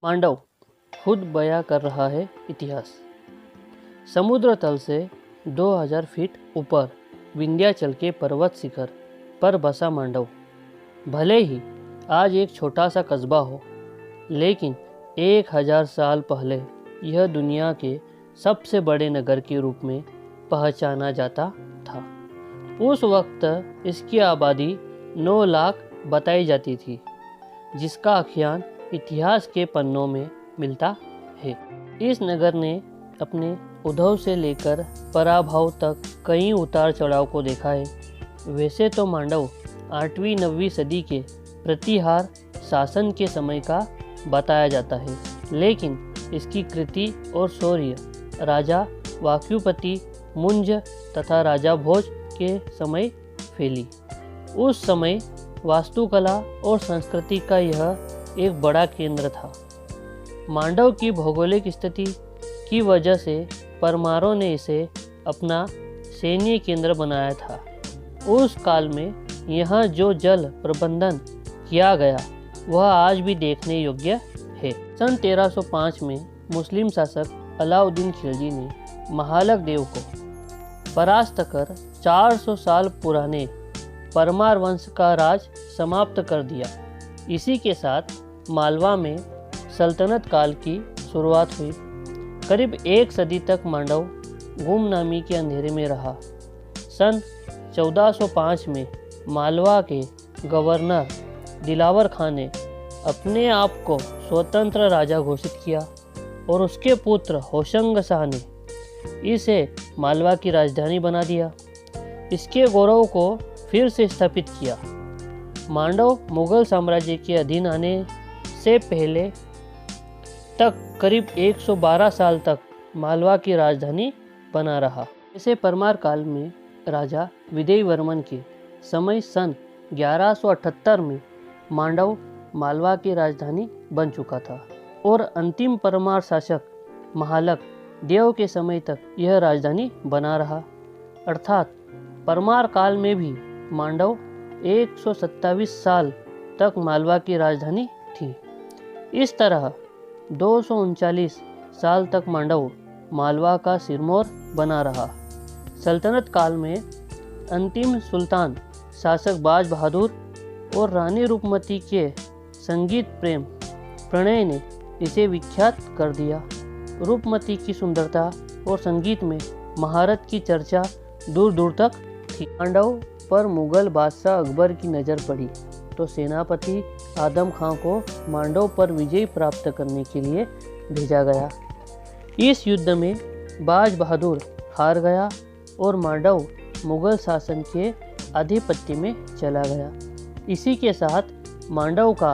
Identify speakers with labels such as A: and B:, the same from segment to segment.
A: मांडव खुद बयां कर रहा है इतिहास। समुद्र तल से 2000 फीट ऊपर विंध्याचल के पर्वत शिखर पर बसा मांडव भले ही आज एक छोटा सा कस्बा हो, लेकिन 1000 साल पहले यह दुनिया के सबसे बड़े नगर के रूप में पहचाना जाता था। उस वक्त इसकी आबादी 9 लाख बताई जाती थी, जिसका आख्यान इतिहास के पन्नों में मिलता है। इस नगर ने अपने उद्भव से लेकर पराभव तक कई उतार चढ़ाव को देखा है। वैसे तो मांडव 8वीं 9वीं सदी के प्रतिहार शासन के समय का बताया जाता है, लेकिन इसकी कृति और शौर्य राजा वाक्युपति मुंज तथा राजा भोज के समय फैली। उस समय वास्तुकला और संस्कृति का यह एक बड़ा केंद्र था। मांडव की भौगोलिक स्थिति की वजह से परमारों ने इसे अपना सैन्य केंद्र बनाया था। उस काल में यहाँ जो जल प्रबंधन किया गया वह आज भी देखने योग्य है। सन 1305 में मुस्लिम शासक अलाउद्दीन खिलजी ने महालक देव को परास्त कर 400 साल पुराने परमार वंश का राज समाप्त कर दिया। इसी के साथ मालवा में सल्तनत काल की शुरुआत हुई। करीब 1 सदी तक मांडव गुमनामी के अंधेरे में रहा। सन 1405 में मालवा के गवर्नर दिलावर खान ने अपने आप को स्वतंत्र राजा घोषित किया और उसके पुत्र होशंग शाह ने इसे मालवा की राजधानी बना दिया। इसके गौरव को फिर से स्थापित किया। मांडव मुगल साम्राज्य के अधीन आने से पहले तक करीब 112 साल तक मालवा की राजधानी बना रहा। इसे परमार काल में राजा विजय वर्मन के समय सन 1178 में मांडव मालवा की राजधानी बन चुका था और अंतिम परमार शासक महालक देव के समय तक यह राजधानी बना रहा। अर्थात परमार काल में भी मांडव 127 साल तक मालवा की राजधानी थी। इस तरह 239 साल तक मांडव मालवा का सिरमौर बना रहा। सल्तनत काल में अंतिम सुल्तान शासक बाज बहादुर और रानी रूपमती के संगीत प्रेम प्रणय ने इसे विख्यात कर दिया। रूपमती की सुंदरता और संगीत में महारत की चर्चा दूर दूर तक थी। मांडव पर मुगल बादशाह अकबर की नज़र पड़ी तो सेनापति आदम खां को मांडव पर विजय प्राप्त करने के लिए भेजा गया। इस युद्ध में बाज बहादुर हार गया और मांडव मुगल शासन के आधिपत्य में चला गया। इसी के साथ मांडव का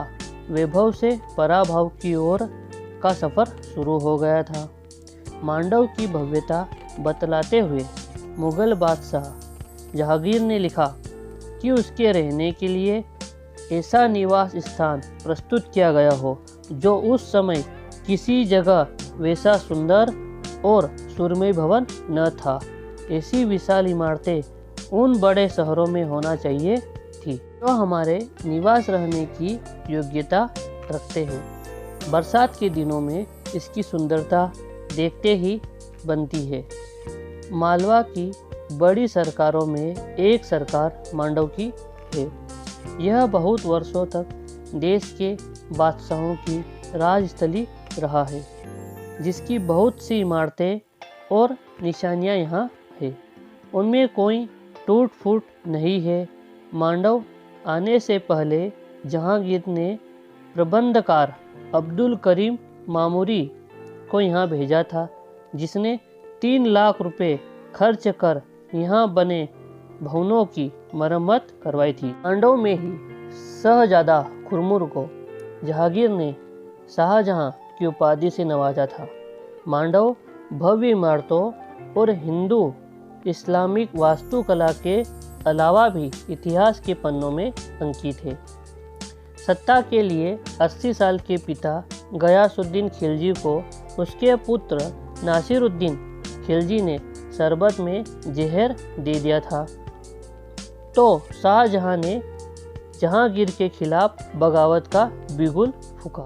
A: वैभव से पराभव की ओर का सफ़र शुरू हो गया था। मांडव की भव्यता बतलाते हुए मुगल बादशाह जहांगीर ने लिखा कि उसके रहने के लिए ऐसा निवास स्थान प्रस्तुत किया गया हो जो उस समय किसी जगह वैसा सुंदर और सुरमई भवन न था। ऐसी विशाल इमारतें उन बड़े शहरों में होना चाहिए थी जो हमारे निवास रहने की योग्यता रखते हैं। बरसात के दिनों में इसकी सुंदरता देखते ही बनती है। मालवा की बड़ी सरकारों में एक सरकार मांडव की है। यह बहुत वर्षों तक देश के बादशाहों की राजस्थली रहा है, जिसकी बहुत सी इमारतें और निशानियां यहाँ है। उनमें कोई टूट फूट नहीं है। मांडव आने से पहले जहांगीर ने प्रबंधकार अब्दुल करीम मामूरी को यहाँ भेजा था, जिसने 3 लाख रुपए खर्च कर यहाँ बने भवनों की मरम्मत करवाई थी। मांडव में ही शहजादा खुरमुर को जहांगीर ने शाहजहां की उपाधि से नवाजा था। मांडव भव्य इमारतों और हिंदू इस्लामिक वास्तुकला के अलावा भी इतिहास के पन्नों में अंकित है। सत्ता के लिए 80 साल के पिता गयासुद्दीन खिलजी को उसके पुत्र नासिरुद्दीन खिलजी ने शरबत में जहर दे दिया था, तो शाहजहां ने जहांगीर के खिलाफ बगावत का बिगुल फूंका।